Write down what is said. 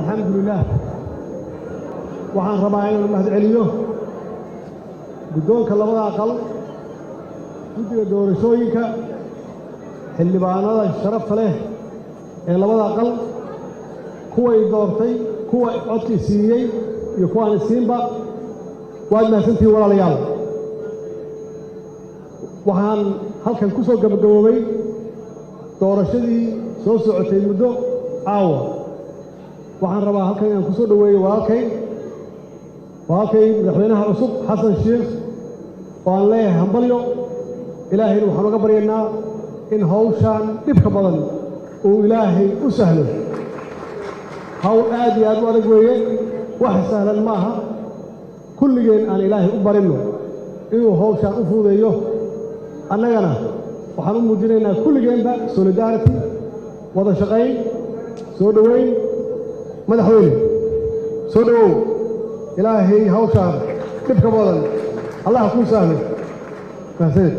الحمد لله waxaan rabaa inaan mahad celiyo guddoonka labada aqal guddiga doorashooyinka xildhibaanada sharafta leh ee labada aqal kuway doortay kuwa codki siiyey iyo kuwaan siinba waad mahadsantihiin walaalayaal waxaan halkan ku soo gabagaboobay doorashadii soo socotay muddo caawa waxaan rabaa halkan inaan ku soo dhaweeyo walaalkay madaxweynaha cusub xasan sheekh oo aan leeyahay hambalyo ilaahayna waxaan uga baryaynaa in hawshaan dhibka badan uu ilaahay u sahlo hawl aad iyo aad u adag weeye wax sahlan ma aha kulligeen aan ilaahay u barinno inuu hawshaan u fududeeyo annagana waxaan u muujinaynaa kulligeenba solidarity wada shaqayn soo dhoweyn madaxweyne soo dhowow ilaahay hawshaan dhibka badan allah kuu sahlo mahadsanid